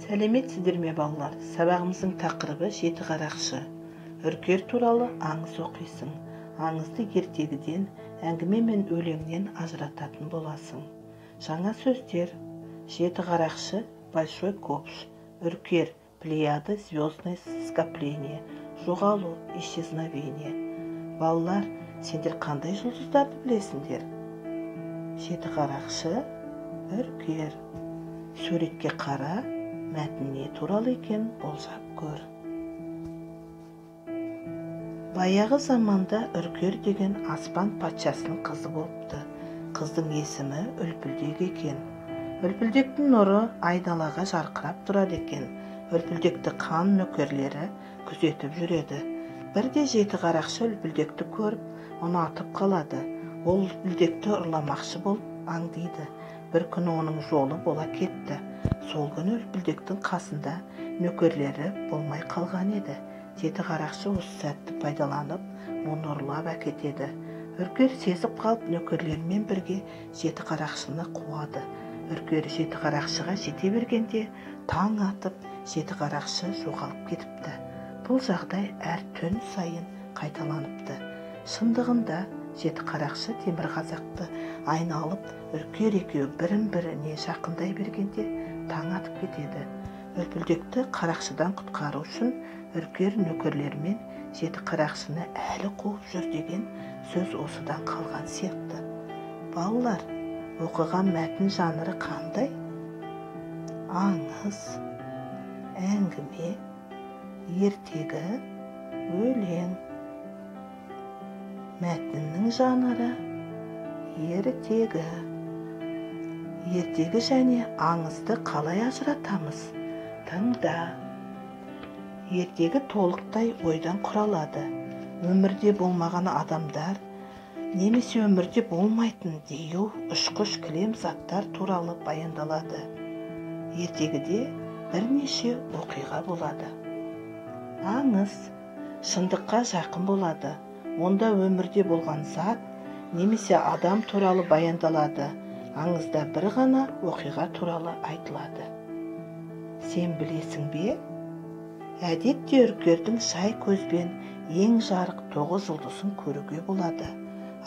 Сәлеметсіздер ме балалар? Сабағымыздың тақырыбы жеті қарақшы. Үркер туралы аңыз оқисың. Аңызды ертегіден, әңгіме мен өлеңнен ажырататын боласың. Жаңа сөздер: жеті қарақшы, большой ковш, үркер, плеяды, звездное скопление, жоғалу, исчезновение. Балалар, сендер қандай жұлдыздарды білесіңдер? Жеті қарақшы, үркер. Суретке қара, мәтін не туралы екен болжап көр. Баяғы заманда үркер деген аспан патшасының қызы болыпты. Қыздың есімі Үлпілдек екен. Үлпілдектің нұры айдалаға жарқырап тұрады екен. Үлпілдекті қан нөкерлері күзетіп жүреді. Бірде жеті қарақшы Үлпілдекті көріп, оны атып қалады. Ол Үлпілдекті ұрламақшы болып аңдиды. Bir күні оның жолы бола кетті. Сол күні Үлпілдектің қасында нөкерлері болмай қалған еді. Жеті қарақшы осы сәтті пайдаланып, оны ұрлап әкетеді. Үркер сезіп қалып, нөкерлермен бірге жеті қарақшыны қуады. Үркер жеті қарақшыға жете бергенде, таң атып, жеті қарақшы жоғалып кетіпті. Бұл жағдай әр түн сайын қайталаныпты. Шындығында жеті қарақшы темірқазақты айналып, үркер екеуі бірін-біріне жақындай бергенде таң атып кетеді. Үлпілдекті қарақшыдан құтқару үшін үркер нөкерлермен жеті қарақшыны әлі қуып жүр деген сөз осыдан қалған сияқты. Балалар, оқыған мәтін жанры қандай? Аңыз, әңгіме, ертегі, өлең. Мәтіннің жанры ертегі. Ертегі және аңызды қалай ажыратамыз? Тыңда. Ертегі толықтай ойдан құралады. Өмірде болмаған адамдар, немесе өмірде болмайтын дею, ұшқыш кілем заттар туралы баяндалады. Ертегіде бірнеше оқиға болады. Аңыз шындыққа жақын болады. Онда өмірде болған зат, немесе адам туралы баяндалады. Аңызда бір ғана оқиға туралы айтылады. Сен білесің бе? Әдетте үркердің шай көзбен ең жарық 9 жұлдызын көруге болады.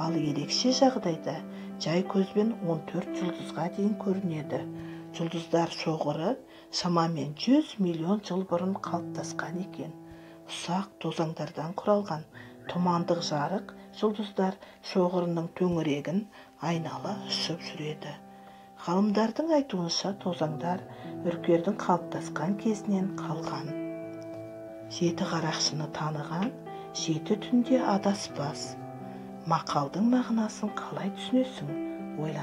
Ал ерекше жағдайда жай көзбен 14 жұлдызға дейін көрінеді. Жұлдыздар шоғыры шамамен 100 миллион жыл бұрын қалыптасқан екен. Ұсақ тозаңдардан құралған тұмандық жарық жұлдыздар шоғырының төңірегін айнала ұшып жүреді. Ғалымдардың айтуынша тозаңдар үркердің қалыптасқан кезінен қалған. Жеті қарақшыны таныған, жеті түнде адаспас. Мақалдың мағынасын қалай түсінесің? Ойла.